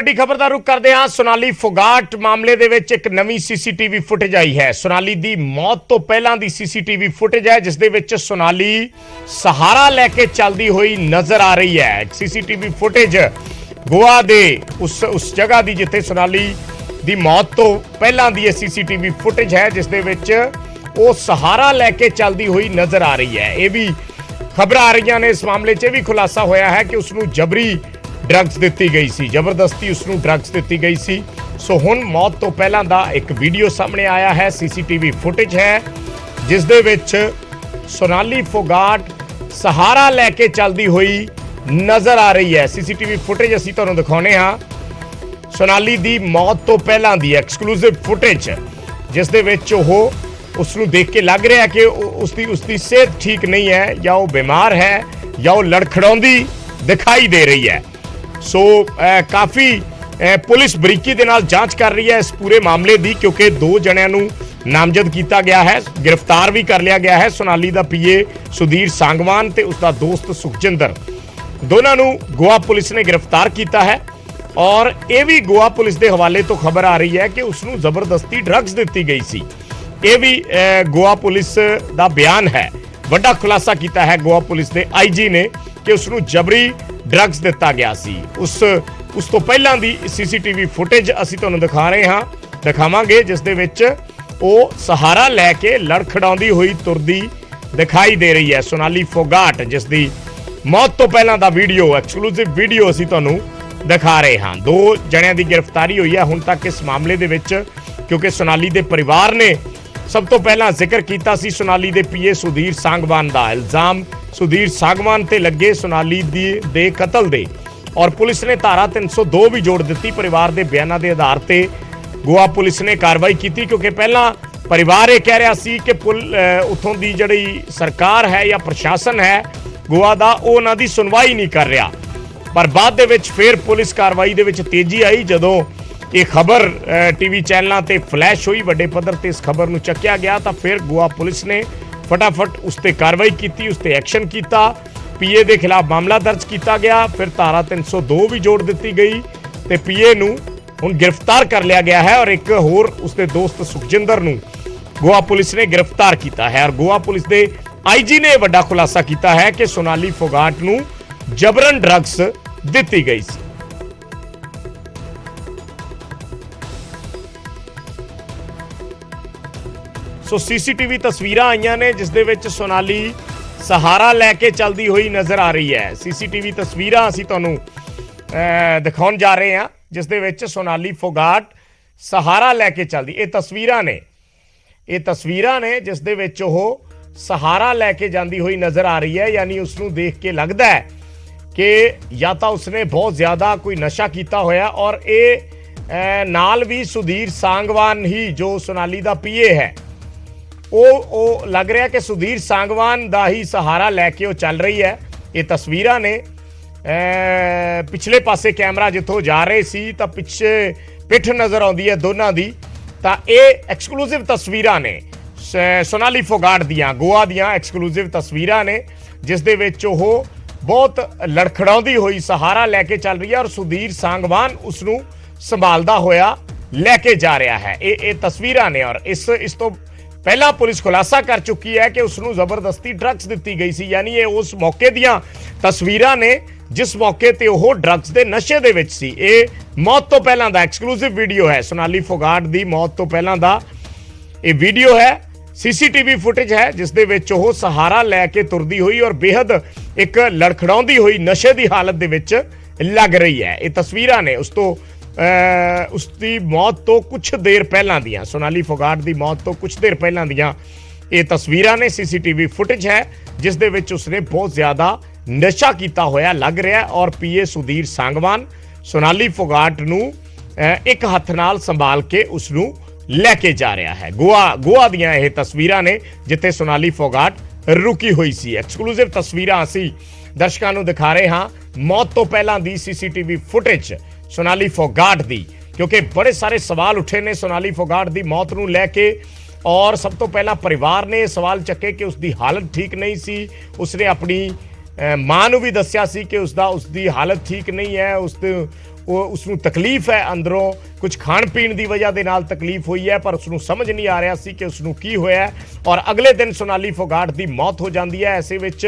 ਵੱਡੀ ਖਬਰ ਦਾ ਰੁਖ ਕਰਦੇ ਹਾਂ। ਸੋਨਾਲੀ ਫੋਗਾਟ ਮਾਮਲੇ ਦੇ ਵਿੱਚ ਇੱਕ ਨਵੀਂ ਸੀਸੀਟੀਵੀ ਫੁਟੇਜ ਆਈ ਹੈ। ਸੋਨਾਲੀ ਦੀ ਮੌਤ ਤੋਂ ਪਹਿਲਾਂ ਦੀ ਸੀਸੀਟੀਵੀ ਫੁਟੇਜ ਹੈ, ਜਿਸ ਦੇ ਵਿੱਚ ਸੋਨਾਲੀ ਸਹਾਰਾ ਲੈ ਕੇ ਚੱਲਦੀ ਹੋਈ ਨਜ਼ਰ ਆ ਰਹੀ ਹੈ। ਸੀਸੀਟੀਵੀ ਫੁਟੇਜ ਗੋਆ ਦੇ ਉਸ ਜਗ੍ਹਾ ਦੀ ਜਿੱਥੇ ਸੋਨਾਲੀ ਦੀ ਮੌਤ ਤੋਂ ਪਹਿਲਾਂ ਦੀ ਇਹ ਸੀਸੀਟੀਵੀ ਫੁਟੇਜ ਹੈ, ਜਿਸ ਦੇ ਵਿੱਚ ਉਹ ਸਹਾਰਾ ਲੈ ਕੇ ਚੱਲਦੀ ਹੋਈ ਨਜ਼ਰ ਆ ਰਹੀ ਹੈ। ਇਹ ਵੀ ਖਬਰਾਂ ਆ ਰਹੀਆਂ ਨੇ, ਇਸ ਮਾਮਲੇ 'ਚ ਇਹ ਵੀ ਖੁਲਾਸਾ ਹੋਇਆ ਹੈ ਕਿ ਉਸ ਨੂੰ ਜਬਰੀ ਡਰੱਗਸ ਦਿੱਤੀ ਗਈ ਸੀ, ਜ਼ਬਰਦਸਤੀ ਉਸ ਨੂੰ ਡਰੱਗਸ ਦਿੱਤੀ ਗਈ ਸੀ। ਸੋ ਹੁਣ ਮੌਤ ਤੋਂ ਪਹਿਲਾਂ ਦਾ ਇੱਕ ਵੀਡੀਓ ਸਾਹਮਣੇ ਆਇਆ ਹੈ, ਸੀਸੀਟੀਵੀ ਫੁਟੇਜ ਹੈ, ਜਿਸ ਦੇ ਵਿੱਚ ਸੋਨਾਲੀ ਫੋਗਾਟ ਸਹਾਰਾ ਲੈ ਕੇ ਚੱਲਦੀ ਹੋਈ ਨਜ਼ਰ ਆ ਰਹੀ ਹੈ। ਸੀਸੀਟੀਵੀ ਫੁਟੇਜ ਅਸੀਂ ਤੁਹਾਨੂੰ ਦਿਖਾਉਂਦੇ ਹਾਂ। ਸੋਨਾਲੀ ਦੀ ਮੌਤ ਤੋਂ ਪਹਿਲਾਂ ਦੀ ਐਕਸਕਲੂਸਿਵ ਫੁਟੇਜ, ਜਿਸ ਦੇ ਵਿੱਚ ਉਹ ਉਸ ਨੂੰ ਦੇਖ ਕੇ ਲੱਗ ਰਿਹਾ ਕਿ ਉਸਦੀ ਸਿਹਤ ਠੀਕ ਨਹੀਂ ਹੈ, ਜਾਂ ਉਹ ਬਿਮਾਰ ਹੈ, ਜਾਂ ਉਹ ਲੜਖੜਾਉਂਦੀ ਦਿਖਾਈ ਦੇ ਰਹੀ ਹੈ। ਸੋ ਕਾਫੀ ਪੁਲਿਸ ਬਰੀਕੀ ਦੇ ਨਾਲ ਜਾਂਚ ਕਰ ਰਹੀ ਹੈ ਇਸ ਪੂਰੇ ਮਾਮਲੇ ਦੀ, ਕਿਉਂਕਿ ਦੋ ਜਣਿਆਂ ਨੂੰ ਨਾਮਜ਼ਦ ਕੀਤਾ ਗਿਆ ਹੈ, ਗ੍ਰਿਫਤਾਰ ਵੀ ਕਰ ਲਿਆ ਗਿਆ ਹੈ। ਸੋਨਾਲੀ ਦਾ ਪੀਏ ਸੁਧੀਰ ਸਾਂਗਵਾਨ ਤੇ ਉਸਦਾ ਦੋਸਤ ਸੁਖਜਿੰਦਰ, ਦੋਨਾਂ ਨੂੰ ਗੋਆ ਪੁਲਿਸ ਨੇ ਗ੍ਰਿਫਤਾਰ ਕੀਤਾ ਹੈ। ਔਰ ਇਹ ਵੀ ਗੋਆ ਪੁਲਿਸ ਦੇ ਹਵਾਲੇ ਤੋਂ ਖਬਰ ਆ ਰਹੀ ਹੈ ਕਿ ਉਸ ਨੂੰ ਜ਼ਬਰਦਸਤੀ ਡਰੱਗਸ ਦਿੱਤੀ ਗਈ ਸੀ। ਇਹ ਵੀ ਗੋਆ ਪੁਲਿਸ ਦਾ ਬਿਆਨ ਹੈ। ਵੱਡਾ ਖੁਲਾਸਾ ਕੀਤਾ ਹੈ ਗੋਆ ਪੁਲਿਸ ਦੇ ਆਈਜੀ ਨੇ ਕਿ ਉਸ ਨੂੰ ਜਬਰੀ ਡਰੱਗਸ ਦਿੱਤਾ ਗਿਆ ਸੀ। ਉਸ ਤੋਂ ਪਹਿਲਾਂ ਦੀ ਸੀਸੀਟੀਵੀ ਫੁਟੇਜ ਅਸੀਂ ਤੁਹਾਨੂੰ ਦਿਖਾਵਾਂਗੇ, ਜਿਸ ਦੇ ਵਿੱਚ ਉਹ ਸਹਾਰਾ ਲੈ ਕੇ ਲੜਖੜਾਉਂਦੀ ਹੋਈ ਤੁਰਦੀ ਦਿਖਾਈ ਦੇ ਰਹੀ ਹੈ। ਸੋਨਾਲੀ ਫੋਗਾਟ, ਜਿਸ ਦੀ ਮੌਤ ਤੋਂ ਪਹਿਲਾਂ ਦਾ ਵੀਡੀਓ, ਐਕਸਕਲੂਸਿਵ ਵੀਡੀਓ ਅਸੀਂ ਤੁਹਾਨੂੰ ਦਿਖਾ ਰਹੇ ਹਾਂ। ਦੋ ਜਣਿਆਂ ਦੀ ਗ੍ਰਿਫਤਾਰੀ ਹੋਈ ਹੈ ਹੁਣ ਤੱਕ ਇਸ ਮਾਮਲੇ ਦੇ ਵਿੱਚ, ਕਿਉਂਕਿ ਸੋਨਾਲੀ ਦੇ ਪਰਿਵਾਰ ਨੇ ਸਭ ਤੋਂ ਪਹਿਲਾਂ ਜ਼ਿਕਰ ਕੀਤਾ ਸੀ ਸੋਨਾਲੀ ਦੇ ਪੀਏ ਸੁਧੀਰ ਸਾਂਗਵਾਨ ਦਾ। ਇਲਜ਼ਾਮ ਸੁਧੀਰ ਸਾਂਗਵਾਨ ਤੇ ਲੱਗੇ ਸੋਨਾਲੀ ਦੇ ਕਤਲ ਦੇ, ਔਰ ਪੁਲਿਸ ਨੇ ਧਾਰਾ 302 ਵੀ ਜੋੜ ਦਿੱਤੀ। ਪਰਿਵਾਰ ਦੇ ਬਿਆਨਾਂ ਦੇ ਆਧਾਰ ਤੇ ਗੋਆ ਪੁਲਿਸ ਨੇ ਕਾਰਵਾਈ ਕੀਤੀ, ਕਿਉਂਕਿ ਪਹਿਲਾਂ ਪਰਿਵਾਰ ਇਹ ਕਹਿ ਰਿਹਾ ਸੀ ਕਿ ਉੱਥੋਂ ਦੀ ਜਿਹੜੀ ਸਰਕਾਰ ਹੈ ਜਾਂ ਪ੍ਰਸ਼ਾਸਨ ਹੈ ਗੋਆ ਦਾ, ਉਹ ਉਹਨਾਂ ਦੀ ਸੁਣਵਾਈ ਨਹੀਂ ਕਰ ਰਿਹਾ। ਪਰ ਬਾਅਦ ਦੇ ਵਿੱਚ ਫਿਰ ਪੁਲਿਸ ਕਾਰਵਾਈ ਦੇ ਵਿੱਚ ਤੇਜ਼ੀ ਆਈ, ਜਦੋਂ ਇਹ ਖਬਰ ਟੀਵੀ ਚੈਨਲਾਂ ਤੇ ਫਲੈਸ਼ ਹੋਈ, ਵੱਡੇ ਪੱਧਰ ਤੇ ਇਸ ਖਬਰ ਨੂੰ ਚੱਕਿਆ ਗਿਆ, ਤਾਂ ਫਿਰ ਗੋਆ ਪੁਲਿਸ ਨੇ ਫਟਾਫਟ ਉਸ ਤੇ ਕਾਰਵਾਈ ਕੀਤੀ, ਉਸ ਤੇ ਐਕਸ਼ਨ ਕੀਤਾ। ਪੀਏ ਦੇ ਖਿਲਾਫ ਮਾਮਲਾ ਦਰਜ ਕੀਤਾ ਗਿਆ, ਫਿਰ ਧਾਰਾ 302 ਵੀ ਜੋੜ ਦਿੱਤੀ ਗਈ ਤੇ ਪੀਏ ਨੂੰ ਹੁਣ ਗ੍ਰਿਫਤਾਰ ਕਰ ਲਿਆ ਗਿਆ ਹੈ। ਔਰ ਇੱਕ ਹੋਰ ਉਸਦੇ ਦੋਸਤ ਸੁਖਜਿੰਦਰ ਨੂੰ ਗੋਆ ਪੁਲਿਸ ਨੇ ਗ੍ਰਿਫਤਾਰ ਕੀਤਾ ਹੈ। ਔਰ ਗੋਆ ਪੁਲਿਸ ਦੇ ਆਈਜੀ ਨੇ ਵੱਡਾ ਖੁਲਾਸਾ ਕੀਤਾ ਹੈ ਕਿ ਸੋਨਾਲੀ ਫੋਗਾਟ ਨੂੰ ਜਬਰਨ ਡਰੱਗਸ ਦਿੱਤੀ ਗਈ ਸੀ। ਸੋ ਸੀਸੀਟੀਵੀ ਤਸਵੀਰਾਂ ਆਈਆਂ ਨੇ, ਜਿਸ ਦੇ ਵਿੱਚ ਸੋਨਾਲੀ ਸਹਾਰਾ ਲੈ ਕੇ ਚੱਲਦੀ ਹੋਈ ਨਜ਼ਰ ਆ ਰਹੀ ਹੈ। ਸੀਸੀਟੀਵੀ ਤਸਵੀਰਾਂ ਅਸੀਂ ਤੁਹਾਨੂੰ ਦਿਖਾਉਣ ਜਾ ਰਹੇ ਹਾਂ, ਜਿਸ ਦੇ ਵਿੱਚ ਸੋਨਾਲੀ ਫੋਗਾਟ ਸਹਾਰਾ ਲੈ ਕੇ ਚੱਲਦੀ। ਇਹ ਤਸਵੀਰਾਂ ਨੇ ਜਿਸ ਦੇ ਵਿੱਚ ਉਹ ਸਹਾਰਾ ਲੈ ਕੇ ਜਾਂਦੀ ਹੋਈ ਨਜ਼ਰ ਆ ਰਹੀ ਹੈ। ਯਾਨੀ ਉਸ ਨੂੰ ਦੇਖ ਕੇ ਲੱਗਦਾ ਹੈ ਕਿ ਜਾਂ ਤਾਂ ਉਸਨੇ ਬਹੁਤ ਜ਼ਿਆਦਾ ਕੋਈ ਨਸ਼ਾ ਕੀਤਾ ਹੋਇਆ, ਔਰ ਇਹ ਨਾਲ ਵੀ ਸੁਧੀਰ ਸਾਂਗਵਾਨ ਹੀ ਜੋ ਸੋਨਾਲੀ ਦਾ ਪੀਏ ਹੈ, ਉਹ ਲੱਗ ਰਿਹਾ ਕਿ ਸੁਧੀਰ ਸਾਂਗਵਾਨ ਦਾ ਹੀ ਸਹਾਰਾ ਲੈ ਕੇ ਉਹ ਚੱਲ ਰਹੀ ਹੈ। ਇਹ ਤਸਵੀਰਾਂ ਨੇ, ਪਿਛਲੇ ਪਾਸੇ ਕੈਮਰਾ ਜਿੱਥੋਂ ਜਾ ਰਹੇ ਸੀ ਤਾਂ ਪਿੱਛੇ ਪਿੱਠ ਨਜ਼ਰ ਆਉਂਦੀ ਹੈ ਦੋਨਾਂ ਦੀ। ਤਾਂ ਇਹ ਐਕਸਕਲੂਸਿਵ ਤਸਵੀਰਾਂ ਨੇ ਸੋਨਾਲੀ ਫੋਗਾਟ ਦੀਆਂ, ਗੋਆ ਦੀਆਂ ਐਕਸਕਲੂਸਿਵ ਤਸਵੀਰਾਂ ਨੇ, ਜਿਸ ਦੇ ਵਿੱਚ ਉਹ ਬਹੁਤ ਲੜਖੜਾਉਂਦੀ ਹੋਈ ਸਹਾਰਾ ਲੈ ਕੇ ਚੱਲ ਰਹੀ ਹੈ, ਔਰ ਸੁਧੀਰ ਸਾਂਗਵਾਨ ਉਸ ਨੂੰ ਸੰਭਾਲਦਾ ਹੋਇਆ ਲੈ ਕੇ ਜਾ ਰਿਹਾ ਹੈ। ਇਹ ਤਸਵੀਰਾਂ ਨੇ, ਔਰ ਇਸ ਤੋਂ ਪਹਿਲਾਂ ਪੁਲਿਸ ਖੁਲਾਸਾ ਕਰ ਚੁੱਕੀ ਹੈ ਕਿ ਉਸ ਨੂੰ ਜ਼ਬਰਦਸਤੀ ਡਰੱਗਸ ਦਿੱਤੀ ਗਈ ਸੀ। ਯਾਨੀ ਇਹ ਉਸ ਮੌਕੇ ਦੀਆਂ ਤਸਵੀਰਾਂ ਨੇ ਜਿਸ ਮੌਕੇ ਤੇ ਉਹ ਡਰੱਗਸ ਦੇ ਨਸ਼ੇ ਦੇ ਵਿੱਚ ਸੀ। ਇਹ ਮੌਤ ਤੋਂ ਪਹਿਲਾਂ ਦਾ ਐਕਸਕਲੂਸਿਵ ਵੀਡੀਓ ਹੈ, ਸੋਨਾਲੀ ਫੋਗਾਟ ਦੀ ਮੌਤ ਤੋਂ ਪਹਿਲਾਂ ਦਾ ਇਹ ਵੀਡੀਓ ਹੈ, ਸੀਸੀਟੀਵੀ ਫੁਟੇਜ ਹੈ, ਜਿਸ ਦੇ ਵਿੱਚ ਉਹ ਸਹਾਰਾ ਲੈ ਕੇ ਤੁਰਦੀ ਹੋਈ ਔਰ ਬੇਹੱਦ ਇੱਕ ਲੜਖੜਾਉਂਦੀ ਹੋਈ ਨਸ਼ੇ ਦੀ ਹਾਲਤ ਦੇ ਵਿੱਚ ਲੱਗ ਰਹੀ ਹੈ। ਇਹ ਤਸਵੀਰਾਂ ਨੇ ਉਸ ਦੀ ਮੌਤ ਤੋਂ ਕੁਝ ਦੇਰ ਪਹਿਲਾਂ ਦੀਆਂ, ਸੋਨਾਲੀ ਫੋਗਾਟ ਦੀ ਮੌਤ ਤੋਂ ਕੁਝ ਦੇਰ ਪਹਿਲਾਂ ਦੀਆਂ ਇਹ ਤਸਵੀਰਾਂ ਨੇ, ਸੀਸੀਟੀਵੀ ਫੁਟੇਜ ਹੈ, ਜਿਸ ਦੇ ਵਿੱਚ ਉਸਨੇ ਬਹੁਤ ਜ਼ਿਆਦਾ ਨਸ਼ਾ ਕੀਤਾ ਹੋਇਆ ਲੱਗ ਰਿਹਾ। ਔਰ ਪੀਏ ਸੁਧੀਰ ਸਾਂਗਵਾਨ ਸੋਨਾਲੀ ਫੋਗਾਟ ਨੂੰ ਇੱਕ ਹੱਥ ਨਾਲ ਸੰਭਾਲ ਕੇ ਉਸ ਨੂੰ ਲੈ ਕੇ ਜਾ ਰਿਹਾ ਹੈ। ਗੋਆ ਦੀਆਂ ਇਹ ਤਸਵੀਰਾਂ ਨੇ, ਜਿੱਥੇ ਸੋਨਾਲੀ ਫੋਗਾਟ ਰੁਕੀ ਹੋਈ ਸੀ। ਐਕਸਕਲੂਸਿਵ ਤਸਵੀਰਾਂ ਅਸੀਂ ਦਰਸ਼ਕਾਂ ਨੂੰ ਦਿਖਾ ਰਹੇ ਹਾਂ, ਮੌਤ ਤੋਂ ਪਹਿਲਾਂ ਦੀ ਸੀਸੀਟੀਵੀ ਫੁਟੇਜ ਸੋਨਾਲੀ ਫੋਗਾਟ ਦੀ, ਕਿਉਂਕਿ ਬੜੇ ਸਾਰੇ ਸਵਾਲ ਉੱਠੇ ਨੇ ਸੋਨਾਲੀ ਫੋਗਾਟ ਦੀ ਮੌਤ ਨੂੰ ਲੈ ਕੇ। ਔਰ ਸਭ ਤੋਂ ਪਹਿਲਾਂ ਪਰਿਵਾਰ ਨੇ ਸਵਾਲ ਚੱਕੇ ਕਿ ਉਸਦੀ ਹਾਲਤ ਠੀਕ ਨਹੀਂ ਸੀ। ਉਸਨੇ ਆਪਣੀ ਮਾਂ ਨੂੰ ਵੀ ਦੱਸਿਆ ਸੀ ਕਿ ਉਸਦੀ ਹਾਲਤ ਠੀਕ ਨਹੀਂ ਹੈ, ਉਸਨੂੰ ਤਕਲੀਫ ਹੈ, ਅੰਦਰੋਂ ਕੁਝ ਖਾਣ ਪੀਣ ਦੀ ਵਜ੍ਹਾ ਦੇ ਨਾਲ ਤਕਲੀਫ ਹੋਈ ਹੈ, ਪਰ ਉਸਨੂੰ ਸਮਝ ਨਹੀਂ ਆ ਰਿਹਾ ਸੀ ਕਿ ਉਸਨੂੰ ਕੀ ਹੋਇਆ ਹੈ ਔਰ ਅਗਲੇ ਦਿਨ ਸੋਨਾਲੀ ਫੋਗਾਟ ਦੀ ਮੌਤ ਹੋ ਜਾਂਦੀ ਹੈ। ਐਸੇ ਵਿੱਚ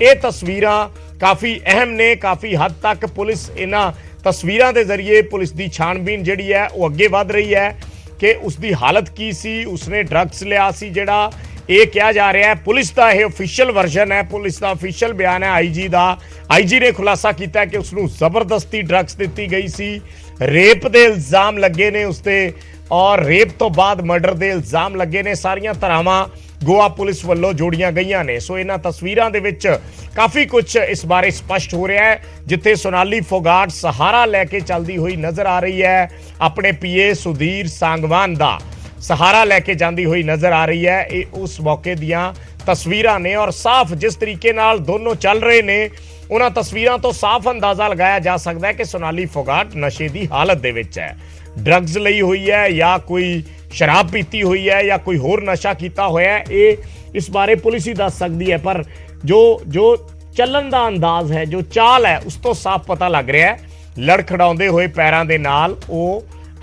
ਇਹ ਤਸਵੀਰਾਂ ਕਾਫੀ ਅਹਿਮ ਨੇ। ਕਾਫੀ ਹੱਦ ਤੱਕ ਪੁਲਿਸ ਇਹਨਾਂ ਤਸਵੀਰਾਂ ਦੇ ਜ਼ਰੀਏ ਪੁਲਿਸ ਦੀ ਛਾਣਬੀਨ ਜਿਹੜੀ ਹੈ ਉਹ ਅੱਗੇ ਵਧ ਰਹੀ ਹੈ ਕਿ ਉਸਦੀ ਹਾਲਤ ਕੀ ਸੀ, ਉਸਨੇ ਡਰੱਗਸ ਲਿਆ ਸੀ ਜਿਹੜਾ ਇਹ ਕਿਹਾ ਜਾ ਰਿਹਾ ਹੈ। ਪੁਲਿਸ ਦਾ ਇਹ ਅਫੀਸ਼ੀਅਲ ਵਰਜ਼ਨ ਹੈ, ਪੁਲਿਸ ਦਾ ਅਫੀਸ਼ੀਅਲ ਬਿਆਨ ਹੈ ਆਈਜੀ ਦਾ। ਆਈਜੀ ਨੇ ਖੁਲਾਸਾ ਕੀਤਾ ਕਿ ਉਸਨੂੰ ਜ਼ਬਰਦਸਤੀ ਡਰੱਗਸ ਦਿੱਤੀ ਗਈ ਸੀ, ਰੇਪ ਦੇ ਇਲਜ਼ਾਮ ਲੱਗੇ ਨੇ ਉਸ ਤੇ ਔਰ ਰੇਪ ਤੋਂ ਬਾਅਦ ਮਰਡਰ ਦੇ ਇਲਜ਼ਾਮ ਲੱਗੇ ਨੇ। ਸਾਰੀਆਂ ਧਾਰਾਵਾਂ ਗੋਆ ਪੁਲਿਸ ਵੱਲੋਂ ਜੋੜੀਆਂ ਗਈਆਂ ਨੇ। ਸੋ ਇਹਨਾਂ ਤਸਵੀਰਾਂ ਦੇ ਵਿੱਚ ਕਾਫੀ ਕੁਝ ਇਸ ਬਾਰੇ ਸਪਸ਼ਟ ਹੋ ਰਿਹਾ ਹੈ, ਜਿੱਥੇ ਸੋਨਾਲੀ ਫੋਗਾਟ ਸਹਾਰਾ ਲੈ ਕੇ ਚੱਲਦੀ ਹੋਈ ਨਜ਼ਰ ਆ ਰਹੀ ਹੈ, ਆਪਣੇ ਪੀਏ ਸੁਧੀਰ सांगवान ਦਾ सहारा लेके जाती हुई नजर आ रही है। ये उस मौके दियां तस्वीरां ने और साफ जिस तरीके नाल दोनों चल रहे ने उन्हां तस्वीरां तो साफ अंदाजा लगाया जा सकता है कि सोनाली फोगाट नशे की हालत दे विच है, ड्रग्स लई हुई है या कोई शराब पीती हुई है या कोई होर नशा किया होया है, ये इस बारे पुलिस ही दस सकती है। पर जो चलन का अंदाज है, जो चाल है, उस तो साफ पता लग रहा है लड़खड़ाउंदे हुए पैरां दे नाल वो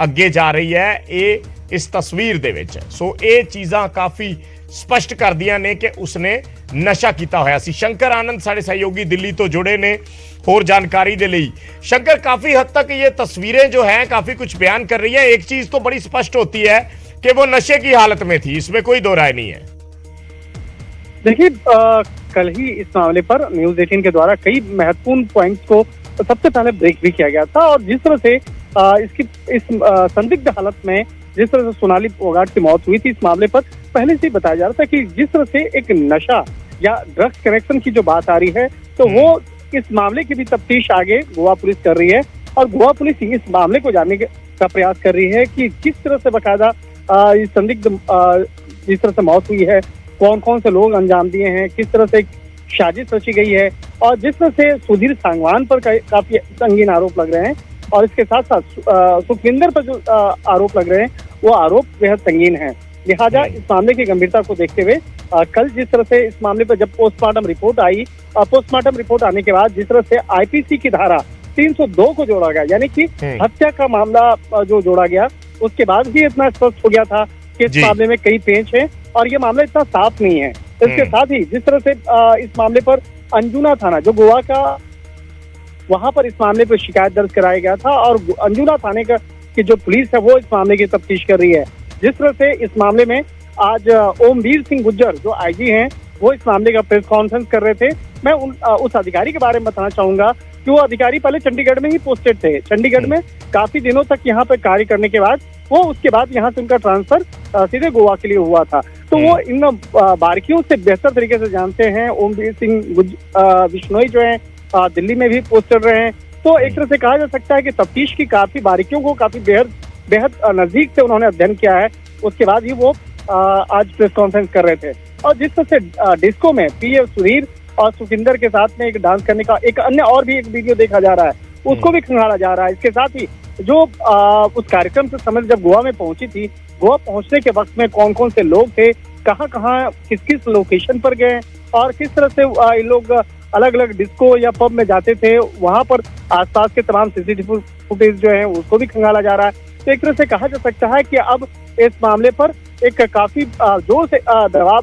अगे जा रही है ये इस तस्वीर दे विच। सो ये चीज़ां काफ़ी स्पष्ट करदियां ने कि उसने नशा किया होया सी। शंकर आनंद साडे सहयोगी दिल्ली तो जुड़े ने होर जानकारी दे लई। शंकर, काफ़ी हद तक ये तस्वीरें जो हैं काफ़ी कुछ बयान कर रही हैं। एक चीज़ तो बड़ी स्पष्ट होती है कि वो नशे की हालत में थी, इसमें कोई दो राय नहीं है। देखिए, कल ही इस मामले पर न्यूज़ 18 के द्वारा कई महत्वपूर्ण पॉइंट्स को सबसे पहले ब्रेक भी किया गया था और जिस तरह से इस संदिग्ध हालत में जिस तरह से सोनाली फोगाट की मौत हुई थी, इस मामले पर पहले से ही बताया जा रहा था कि जिस तरह से एक नशा या ड्रग्स कनेक्शन की जो बात आ रही है, तो वो इस मामले की भी तफ्तीश आगे गोवा पुलिस कर रही है और गोवा पुलिस इस मामले को जानने का प्रयास कर रही है कि किस तरह से बाकायदा इस संदिग्ध जिस तरह से मौत हुई है, कौन कौन से लोग अंजाम दिए हैं, किस तरह से साजिश रची गई है और जिस तरह से सुधीर सांगवान पर काफी संगीन आरोप लग रहे हैं और इसके साथ साथ सुखविंदर पर जो आरोप लग रहे हैं वो आरोप बेहद संगीन है। लिहाजा इस मामले की गंभीरता को देखते हुए कल जिस तरह से इस मामले पर जब पोस्टमार्टम रिपोर्ट आई, पोस्टमार्टम रिपोर्ट आने के बाद जिस तरह से आईपीसी की धारा 302 को जोड़ा गया, यानी कि हत्या का मामला जो जोड़ा गया, उसके बाद ही इतना स्पष्ट हो गया था कि इस मामले में कई पेंच है और ये मामला इतना साफ नहीं है। इसके साथ ही जिस तरह से इस मामले पर अंजुना थाना जो गोवा का, वहां पर इस मामले पर शिकायत दर्ज कराया गया था और अंजुना थाने का की जो पुलिस है वो इस मामले की तफ्तीश कर रही है। जिस तरह से इस मामले में आज ओमवीर सिंह गुज्जर जो आईजी हैं वो इस मामले का प्रेस कॉन्फ्रेंस कर रहे थे। मैं उस अधिकारी के बारे में बताना चाहूंगा कि वो अधिकारी पहले चंडीगढ़ में ही पोस्टेड थे। चंडीगढ़ में काफी दिनों तक यहाँ पे कार्य करने के बाद वो उसके बाद यहाँ से उनका ट्रांसफर सीधे गोवा के लिए हुआ था, तो वो इन बारीकियों से बेहतर तरीके से जानते हैं। ओमवीर सिंह बिश्नोई जो है दिल्ली में भी पोस्टेड रहे हैं, तो एक तरह से कहा जा सकता है कि तफ्तीश की काफी बारीकियों को काफी बेहद नजदीक से उन्होंने अध्ययन किया है। उसके बाद ही वो आज प्रेस कॉन्फ्रेंस कर रहे थे और जिस तरह से डिस्को में पीए सुधीर और सुखविंदर के साथ में एक डांस करने का एक अन्य और भी एक वीडियो देखा जा रहा है, उसको भी खंगाला जा रहा है। इसके साथ ही जो उस कार्यक्रम से समय जब गोवा में पहुंची थी, गोवा पहुंचने के वक्त में कौन कौन से लोग थे, कहाँ कहाँ किस किस लोकेशन पर गए और किस तरह से ये लोग अलग अलग डिस्को या पब में जाते थे, वहां पर आसपास के तमाम सीसीटीवी फुटेज जो है उसको भी खंगाला जा रहा है। तो एक तरह से कहा जा सकता है कि अब इस मामले पर एक काफी जोर से दबाव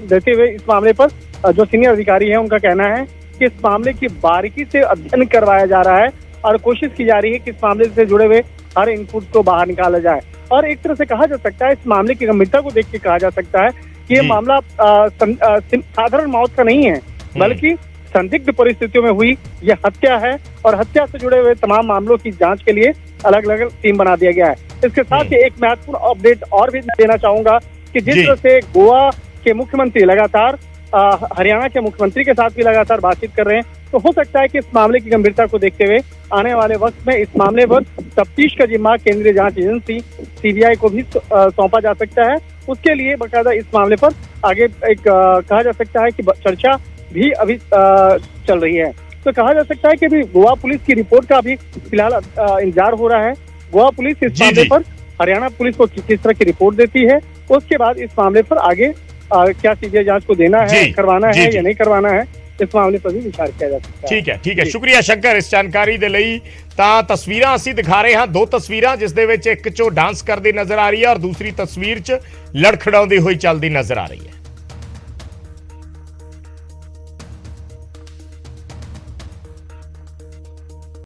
देते हुए इस मामले पर जो सीनियर अधिकारी हैं उनका कहना है कि इस मामले की बारीकी से अध्ययन करवाया जा रहा है और कोशिश की जा रही है कि इस मामले से जुड़े हुए हर इनपुट को बाहर निकाला जाए। और एक तरह से कहा जा सकता है, इस मामले की गंभीरता को देख के कहा जा सकता है कि ये मामला साधारण मौत का नहीं है, बल्कि संदिग्ध परिस्थितियों में हुई यह हत्या है और हत्या से जुड़े हुए तमाम मामलों की जांच के लिए अलग अलग टीम बना दिया गया है। इसके साथ ही एक महत्वपूर्ण अपडेट और भी देना चाहूंगा कि जिस तरह से गोवा के मुख्यमंत्री लगातार हरियाणा के मुख्यमंत्री के साथ भी लगातार बातचीत कर रहे हैं, तो हो सकता है कि इस मामले की गंभीरता को देखते हुए आने वाले वक्त में इस मामले पर तफ्तीश का जिम्मा केंद्रीय जांच एजेंसी सीबीआई को भी सौंपा जा सकता है। उसके लिए बाकायदा इस मामले पर आगे एक कहा जा सकता है कि चर्चा भी अभी चल रही है। तो कहा जा सकता है कि अभी गोवा पुलिस की रिपोर्ट का अभी फिलहाल इंतजार हो रहा है। गोवा पुलिस इस मामले पर हरियाणा पुलिस को किस तरह की रिपोर्ट देती है, उसके बाद इस मामले पर आगे क्या सीबीआई जांच को देना है, करवाना है या नहीं करवाना है, इस मामले पर भी विचार किया जा सकता है। ਠੀਕ ਹੈ ਸ਼ੁਕਰੀਆ ਸ਼ੰਕਰ ਇਸ ਜਾਣਕਾਰੀ ਦੇ ਲਈ। ਤਾਂ ਤਸਵੀਰਾਂ ਅਸੀਂ ਦਿਖਾ ਰਹੇ ਹਾਂ, ਦੋ ਤਸਵੀਰਾਂ ਜਿਸ ਦੇ ਵਿੱਚ ਇੱਕ 'ਚੋਂ ਡਾਂਸ ਕਰਦੀ ਨਜ਼ਰ ਆ ਰਹੀ ਹੈ ਔਰ ਦੂਸਰੀ ਤਸਵੀਰ 'ਚ ਲੜਖੜਾਉਂਦੀ ਹੋਈ ਚੱਲਦੀ ਨਜ਼ਰ ਆ ਰਹੀ ਹੈ।